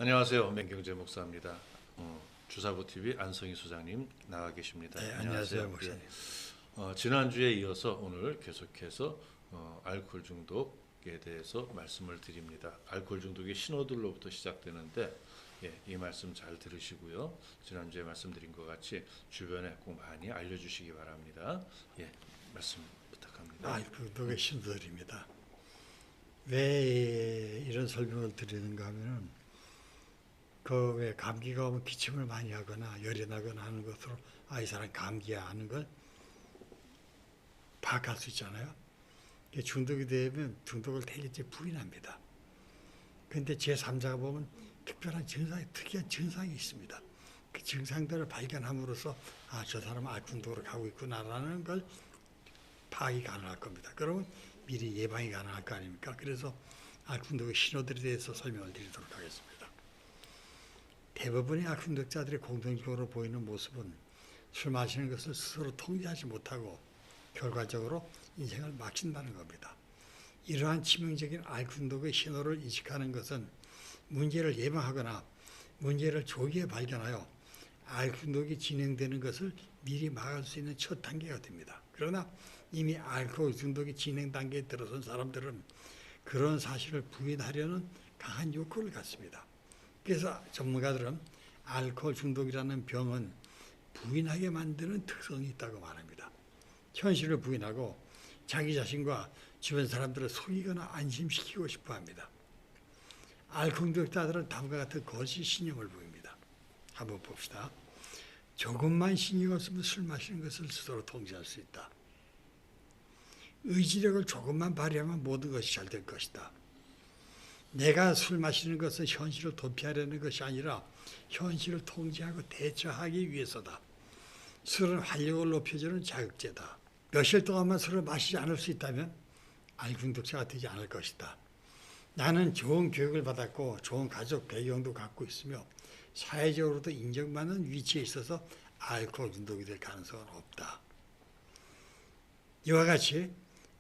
안녕하세요. 맹경재 목사입니다. 주사부 TV 안성희 소장님 나와 계십니다. 네, 안녕하세요, 목사님. 지난주에 이어서 오늘 계속해서 알코올 중독에 대해서 말씀을 드립니다. 알코올 중독의 신호들로부터 시작되는데 이 말씀 잘 들으시고요. 지난주에 말씀드린 것 같이 주변에 꼭 많이 알려주시기 바랍니다. 말씀 부탁합니다. 알코올 중독의 신호들입니다. 왜 이런 설명을 드리는가 하면은 왜 감기가 오면 기침을 많이 하거나 열이 나거나 하는 것으로 이 사람 감기야 하는 걸 파악할 수 있잖아요. 중독이 되면 중독을 대개적 부인합니다. 그런데 제3자가 보면 특별한 증상이, 특이한 증상이 있습니다. 그 증상들을 발견함으로써 저 사람은 알코올 중독으로 가고 있구나라는 걸 파악이 가능할 겁니다. 그러면 미리 예방이 가능할 거 아닙니까? 그래서 알코올 중독의 신호들에 대해서 설명을 드리도록 하겠습니다. 대부분의 알코올 중독자들의 공통적으로 보이는 모습은 술 마시는 것을 스스로 통제하지 못하고 결과적으로 인생을 마친다는 겁니다. 이러한 치명적인 알코올 중독의 신호를 인식하는 것은 문제를 예방하거나 문제를 조기에 발견하여 알코올 중독이 진행되는 것을 미리 막을 수 있는 첫 단계가 됩니다. 그러나 이미 알코올 중독이 진행 단계에 들어선 사람들은 그런 사실을 부인하려는 강한 욕구를 갖습니다. 그래서 전문가들은 알코올 중독이라는 병은 부인하게 만드는 특성이 있다고 말합니다. 현실을 부인하고 자기 자신과 주변 사람들을 속이거나 안심시키고 싶어 합니다. 알코올 중독자들은 다음과 같은 거짓 신념을 보입니다. 한번 봅시다. 조금만 신경 없으면 술 마시는 것을 스스로 통제할 수 있다. 의지력을 조금만 발휘하면 모든 것이 잘 될 것이다. 내가 술 마시는 것은 현실을 도피하려는 것이 아니라 현실을 통제하고 대처하기 위해서다. 술은 활력을 높여주는 자극제다. 며칠 동안만 술을 마시지 않을 수 있다면 알코올 중독자가 되지 않을 것이다. 나는 좋은 교육을 받았고 좋은 가족 배경도 갖고 있으며 사회적으로도 인정받는 위치에 있어서 알코올 중독이 될 가능성은 없다. 이와 같이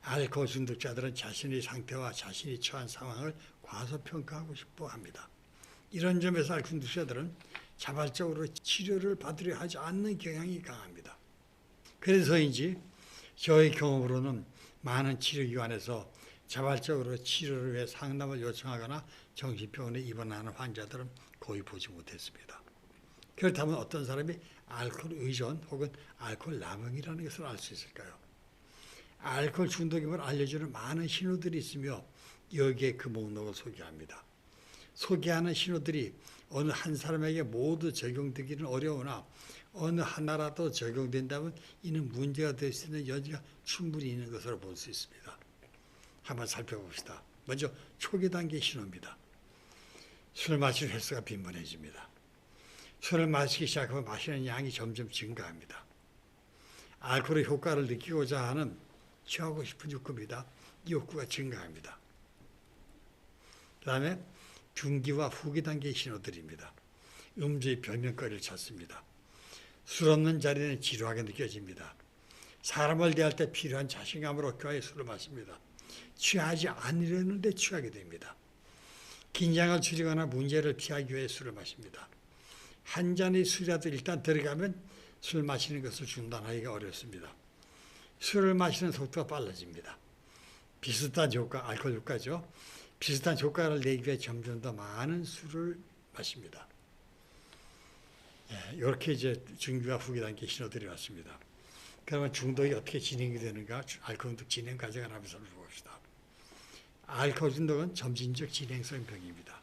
알코올 중독자들은 자신의 상태와 자신이 처한 상황을 과소평가하고 싶어 합니다. 이런 점에서 알코올 중독자들은 자발적으로 치료를 받으려 하지 않는 경향이 강합니다. 그래서인지 저의 경험으로는 많은 치료기관에서 자발적으로 치료를 위해 상담을 요청하거나 정신병원에 입원하는 환자들은 거의 보지 못했습니다. 그렇다면 어떤 사람이 알코올 의존 혹은 알코올 남용이라는 것을 알 수 있을까요? 알코올 중독임을 알려주는 많은 신호들이 있으며 여기에 그 목록을 소개합니다. 소개하는 신호들이 어느 한 사람에게 모두 적용되기는 어려우나 어느 하나라도 적용된다면 이는 문제가 될 수 있는 여지가 충분히 있는 것으로 볼 수 있습니다. 한번 살펴봅시다. 먼저 초기 단계 신호입니다. 술 마실 횟수가 빈번해집니다. 술을 마시기 시작하면 마시는 양이 점점 증가합니다. 알코올의 효과를 느끼고자 하는 취하고 싶은 욕구입니다. 이 욕구가 증가합니다. 그 다음에 중기와 후기 단계의 신호들입니다. 음주의 변명거리를 찾습니다. 술 없는 자리는 지루하게 느껴집니다. 사람을 대할 때 필요한 자신감을 얻기 위해 술을 마십니다. 취하지 않으려는데 취하게 됩니다. 긴장을 줄이거나 문제를 피하기 위해 술을 마십니다. 한 잔의 술이라도 일단 들어가면 술 마시는 것을 중단하기가 어렵습니다. 술을 마시는 속도가 빨라집니다. 비슷한 효과, 알코올 효과죠. 비슷한 효과를 내기 위해 점점 더 많은 술을 마십니다. 이렇게 이제 중기와 후기 단계 신호들이 왔습니다. 그러면 중독이 어떻게 진행이 되는가? 알코올 중독 진행 과정을 한번 살펴봅시다. 알코올 중독은 점진적 진행성 병입니다.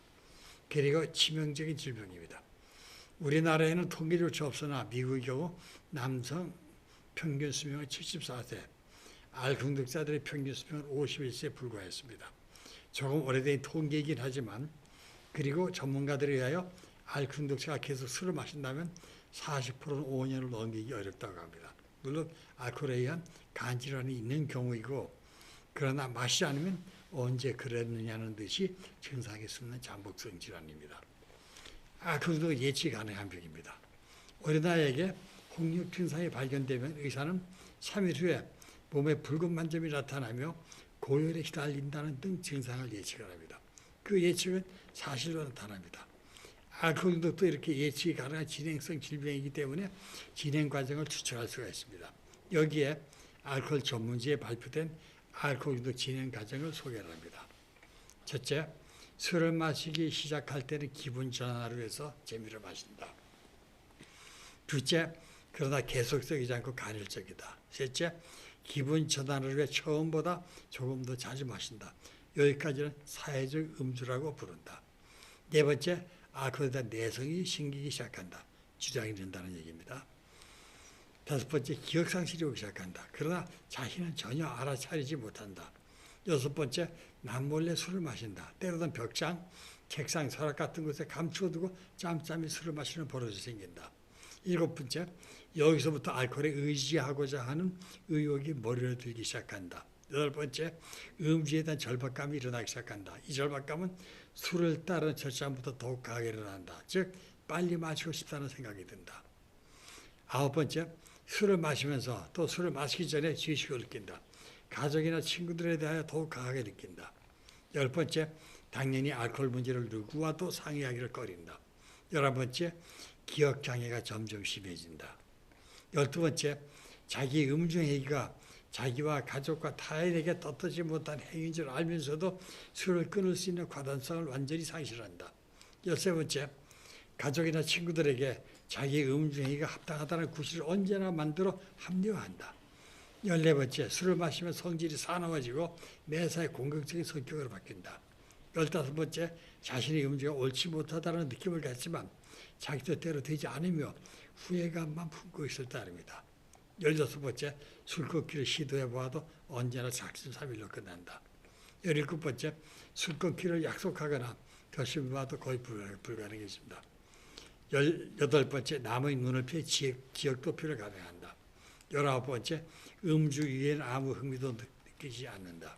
그리고 치명적인 질병입니다. 우리나라에는 통계조차 없으나 미국의 경우 남성 평균 수명은 74세, 알코올 중독자들의 평균 수명은 51세에 불과했습니다. 조금 오래된 통계이긴 하지만 그리고 전문가들에 의하여 알코올 중독자가 계속 술을 마신다면 40%는 5년을 넘기기 어렵다고 합니다. 물론 알코올에 의한 간질환이 있는 경우이고 그러나 마시지 않으면 언제 그랬느냐는 듯이 증상이 숨는 잠복성 질환입니다. 알코올 중독은 예측 가능한 병입니다. 어린아이에게 홍역 증상이 발견되면 의사는 3일 후에 몸에 붉은 만점이 나타나며 고열에 시달린다는 등 증상을 예측을 합니다. 그 예측은 사실로 나타납니다. 알코올 중독도 이렇게 예측이 가능한 진행성 질병이기 때문에 진행 과정을 추측할 수가 있습니다. 여기에 알코올 전문지에 발표된 알코올 중독 진행 과정을 소개를 합니다. 첫째, 술을 마시기 시작할 때는 기분 전환을 위해서 재미로 마신다. 둘째, 그러나 계속적이지 않고 간헐적이다. 셋째, 기분 전환을 위해 처음보다 조금 더 자주 마신다. 여기까지는 사회적 음주라고 부른다. 네 번째, 알코올에 대한 내성이 생기기 시작한다. 주장이 된다는 얘기입니다. 다섯 번째, 기억상실이 오기 시작한다. 그러나 자신은 전혀 알아차리지 못한다. 여섯 번째, 남몰래 술을 마신다. 때로는 벽장, 책상, 서랍 같은 곳에 감추어두고 짬짬이 술을 마시는 버릇이 생긴다. 일곱 번째, 여기서부터 알코올에 의지하고자 하는 의욕이 머리를 들기 시작한다. 여덟 번째, 음주에 대한 절박감이 일어나기 시작한다. 이 절박감은 술을 따르는 첫잠부터 더욱 강하게 일어난다. 즉, 빨리 마시고 싶다는 생각이 든다. 아홉 번째, 술을 마시면서 또 술을 마시기 전에 죄의식을 느낀다. 가족이나 친구들에 대하여 더욱 강하게 느낀다. 열 번째, 당연히 알코올 문제를 누구와도 상의하기를 꺼린다. 11번째, 기억장애가 점점 심해진다. 12번째, 자기 음주행위가 자기와 가족과 타인에게 떳떳지 못한 행위인 줄 알면서도 술을 끊을 수 있는 과단성을 완전히 상실한다. 13번째, 가족이나 친구들에게 자기 음주행위가 합당하다는 구실을 언제나 만들어 합리화한다. 14번째, 술을 마시면 성질이 사나워지고 매사에 공격적인 성격으로 바뀐다. 15번째, 자신의 음주가 옳지 못하다는 느낌을 갖지만 자기 뜻대로 되지 않으며 후회감만 품고 있을 따름이다. 16번째, 술 끊기를 시도해보아도 언제나 작심삼일로 끝난다. 17번째, 술 끊기를 약속하거나 결심해봐도 거의 불가능해집니다. 18번째, 남의 눈을 피해 지역 도피를 감행한다. 19번째, 음주 이외에는 아무 흥미도 느끼지 않는다.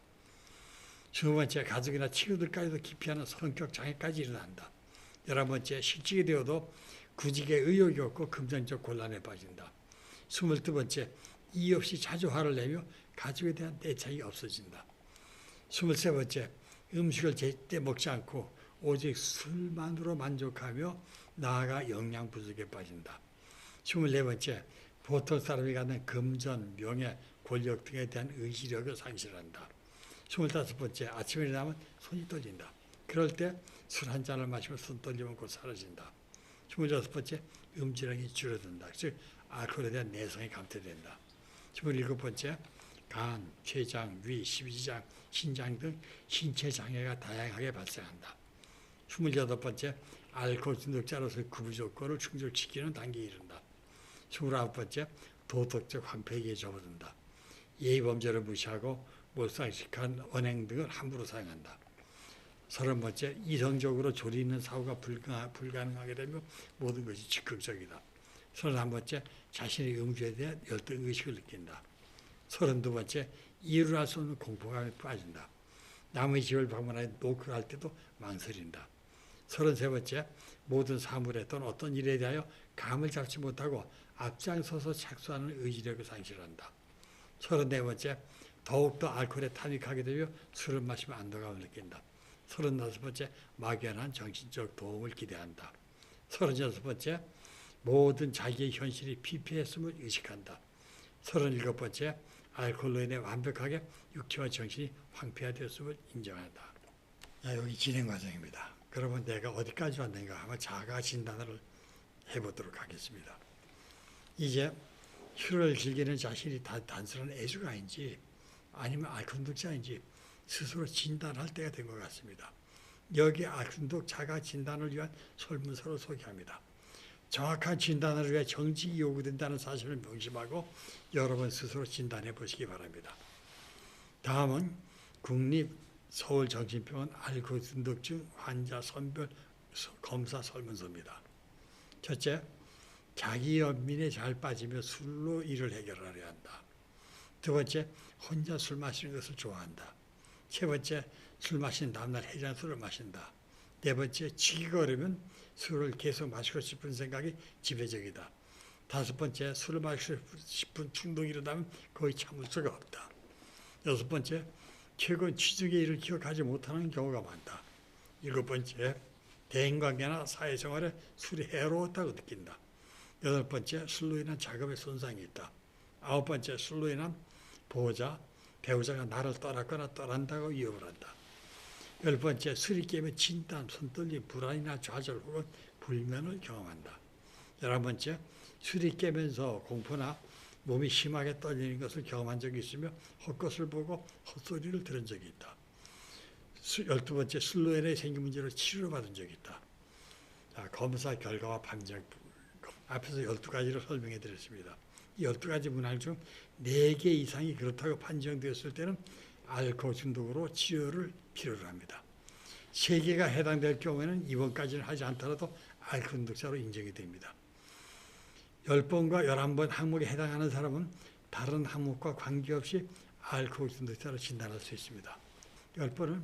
20번째, 가족이나 친구들까지도 기피하는 성격 장애까지 일어난다. 11번째, 실직이 되어도 구직에 의욕이 없고 금전적 곤란에 빠진다. 22번째, 이유 없이 자주 화를 내며 가족에 대한 애착이 없어진다. 23번째, 음식을 제때 먹지 않고 오직 술만으로 만족하며 나아가 영양 부족에 빠진다. 24번째, 보통 사람이 갖는 금전, 명예, 권력 등에 대한 의지력을 상실한다. 25번째, 아침에 일어나면 손이 떨린다. 그럴 때 술 한 잔을 마시면 손 떨리면 곧 사라진다. 26번째, 음주량이 줄어든다. 즉 알코올에 대한 내성이 감퇴된다. 27번째, 간, 췌장, 위, 십이지장, 신장 등 신체 장애가 다양하게 발생한다. 28번째, 알코올 중독자로서의 구부 조건을 충족시키는 단계에 이른다. 29번째, 도덕적 황폐기에 접어든다. 예의범죄를 무시하고 몰상식한 언행 등을 함부로 사용한다. 30번째, 이성적으로 조리 있는 사고가 불가능하게 되며 모든 것이 즉흥적이다. 31번째, 자신의 음주에 대한 열등의식을 느낀다. 32번째, 이유를 알 수 없는 공포감에 빠진다. 남의 집을 방문하여 노크를 할 때도 망설인다. 33번째, 모든 사물에 또는 어떤 일에 대하여 감을 잡지 못하고 앞장서서 착수하는 의지력을 상실한다. 34번째, 더욱더 알코올에 탄익하게 되며 술을 마시면 안도감을 느낀다. 35번째, 막연한 정신적 도움을 기대한다. 36번째, 모든 자기의 현실이 피폐했음을 의식한다. 37번째, 알코올로 인해 완벽하게 육체와 정신이 황폐화되었음을 인정한다. 여기 진행 과정입니다. 그러면 내가 어디까지 왔는가 한번 자가 진단을 해보도록 하겠습니다. 이제 술을 즐기는 자신이 단순한 애주가인지 아니면 알코올중독자인지 스스로 진단할 때가 된 것 같습니다. 여기 알코올중독 자가 진단을 위한 설문서를 소개합니다. 정확한 진단을 위해 정직이 요구된다는 사실을 명심하고 여러분 스스로 진단해 보시기 바랍니다. 다음은 국립서울정신병원 알코올중독증 환자 선별 검사 설문서입니다. 첫째, 자기 연민에 잘 빠지며 술로 일을 해결하려 한다. 두 번째, 혼자 술 마시는 것을 좋아한다. 세 번째, 술 마신 다음날 해장술을 마신다. 네 번째, 취기가 어려면 술을 계속 마시고 싶은 생각이 지배적이다. 다섯 번째, 술을 마시고 싶은 충동이 일어나면 거의 참을 수가 없다. 여섯 번째, 최근 취중의 일을 기억하지 못하는 경우가 많다. 일곱 번째, 대인관계나 사회생활에 술이 해로웠다고 느낀다. 8번째, 술로 인한 작업에 손상이 있다. 9번째, 술로 인한 배우자가 나를 떠났거나 떠난다고 위협을 한다. 10번째, 술이 깨면 진땀, 손떨림, 불안이나 좌절 혹은 불면을 경험한다. 11번째, 술이 깨면서 공포나 몸이 심하게 떨리는 것을 경험한 적이 있으며 헛것을 보고 헛소리를 들은 적이 있다. 12번째, 술로 인해 생긴 문제로 치료를 받은 적이 있다. 자, 검사 결과와 판정, 앞에서 12가지로 설명해 드렸습니다. 이 12가지 문항 중 4개 이상이 그렇다고 판정되었을 때는 알코올 중독으로 치료를 필요로 합니다. 3개가 해당될 경우에는 입원까지는 하지 않더라도 알코올 중독자로 인정이 됩니다. 10번과 11번 항목에 해당하는 사람은 다른 항목과 관계없이 알코올 중독자로 진단할 수 있습니다. 10번은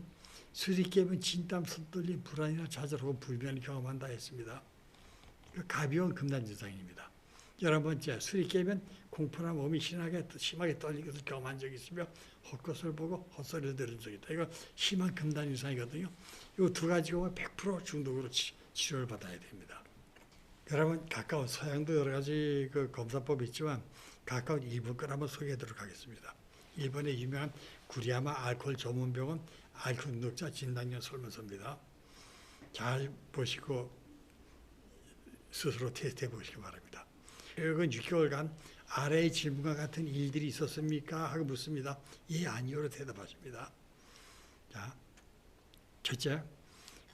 술이 깨면 진땀, 손떨림, 불안이나 좌절 혹은 불면을 경험한다 했습니다. 가벼운 금단 증상입니다. 11번째, 술이 깨면 공포나 몸이 심하게 떨리는 것을 경험한 적이 있으며 헛것을 보고 헛소리를 들은 적이 있다. 이거 심한 금단 증상이거든요. 이 2가지가 오면 100% 중독으로 치료를 받아야 됩니다. 여러분, 가까운 서양도 여러 가지 검사법이 있지만 가까운 일본 걸 한번 소개하도록 하겠습니다. 일본의 유명한 구리야마 알코올 전문병원 알코올 중독자 진단용 설문서입니다. 잘 보시고 스스로 테스트해 보시기 바랍니다. 최근 6개월간 아래의 질문과 같은 일들이 있었습니까? 하고 묻습니다. 예, 아니요로 대답하십니다. 자, 첫째,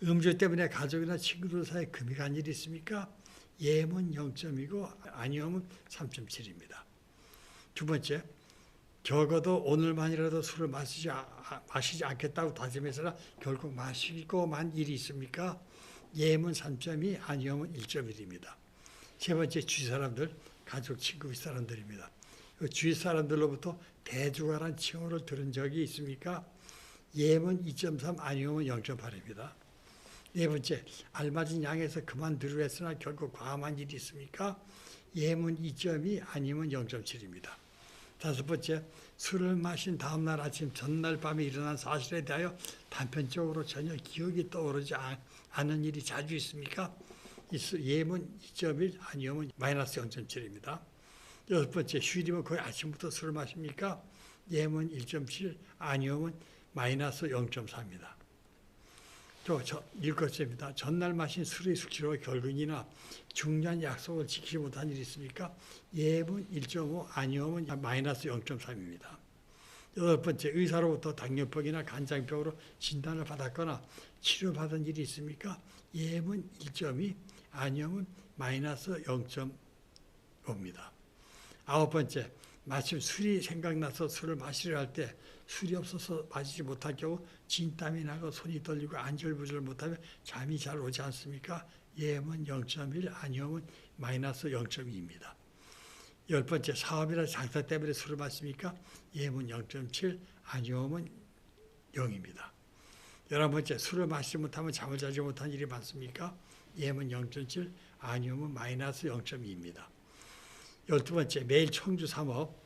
음주 때문에 가족이나 친구들 사이에 금이 간 일이 있습니까? 예면 0점이고 아니오면 3.7입니다. 두 번째, 적어도 오늘만이라도 술을 마시지 않겠다고 다짐해서나 결국 마시고만 일이 있습니까? 예면 3.2, 아니오면 1.1입니다. 세 번째, 주위 사람들, 가족, 친구 사람들입니다. 주위 사람들로부터 대주가란 칭호를 들은 적이 있습니까? 예면 2.3, 아니오면 0.8입니다. 네 번째, 알맞은 양에서 그만두려 했으나 결국 과음한 일이 있습니까? 예문 2.2, 아니면 0.7입니다. 다섯 번째, 술을 마신 다음날 아침 전날 밤에 일어난 사실에 대하여 단편적으로 전혀 기억이 떠오르지 않은 일이 자주 있습니까? 예문 2.1, 아니면 마이너스 0.7입니다. 여섯 번째, 휴일이면 거의 아침부터 술을 마십니까? 예문 1.7, 아니면 마이너스 0.4입니다. 일곱째입니다. 전날 마신 술의 수치로 결근이나 중요한 약속을 지키지 못한 일이 있습니까? 예문 1.5, 아니오면 마이너스 0.3입니다. 여덟 번째, 의사로부터 당뇨병이나 간장병으로 진단을 받았거나 치료받은 일이 있습니까? 예문 1.2, 아니오면 마이너스 0.5입니다. 아홉 번째, 마침 술이 생각나서 술을 마시려 할 때 술이 없어서 마시지 못할 경우 진땀이 나고 손이 떨리고 안절부절 못하면 잠이 잘 오지 않습니까? 예면 0.1, 아니오면 마이너스 0.2입니다. 열 번째, 사업이나 장사 때문에 술을 마십니까? 예면 0.7, 아니오면 0입니다. 11번째, 술을 마시지 못하면 잠을 자지 못한 일이 많습니까? 예면 0.7, 아니오면 마이너스 0.2입니다. 12번째, 매일 청주 3업,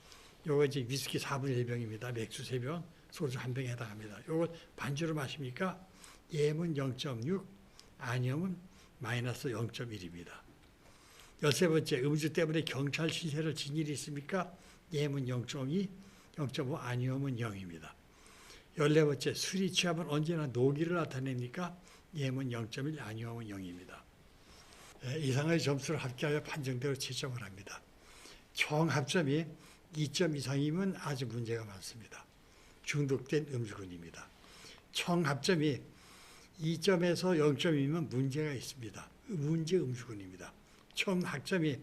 요거 이제 위스키 4분의 1병입니다. 맥주 3병, 소주 1병에 해당합니다. 요걸 반주로 마십니까? 예면 0.6, 아니오면 마이너스 0.1입니다. 13번째, 음주 때문에 경찰 신세를 진 일이 있습니까? 예면 0.2, 0.5, 아니오면 0입니다. 14번째, 술이 취하면 언제나 노기를 나타냅니까? 예면 0.1, 아니오면 0입니다. 이상의 점수를 합계하여 판정대로 채점을 합니다. 총 합점이 2점 이상이면 아주 문제가 많습니다. 중독된 음주군입니다. 총 합점이 2점에서 0점이면 문제가 있습니다. 문제 음주군입니다. 총 학점이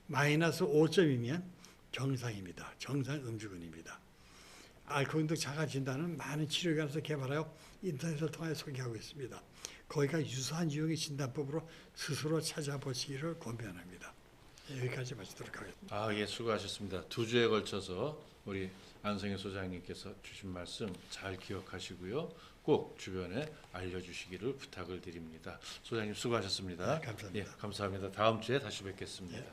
마이너스 5점이면 정상입니다. 정상 음주군입니다. 알코올 중독 자가 진단은 많은 치료기관에서 개발하여 인터넷을 통해 소개하고 있습니다. 거기가 유사한 유형의 진단법으로 스스로 찾아보시기를 권면합니다. 여기까지 마치도록 하겠습니다. 예, 수고하셨습니다. 2주에 걸쳐서 우리 안성희 소장님께서 주신 말씀 잘 기억하시고요. 꼭 주변에 알려주시기를 부탁을 드립니다. 소장님 수고하셨습니다. 네, 감사합니다. 감사합니다. 다음 주에 다시 뵙겠습니다.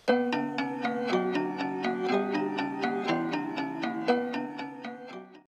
네.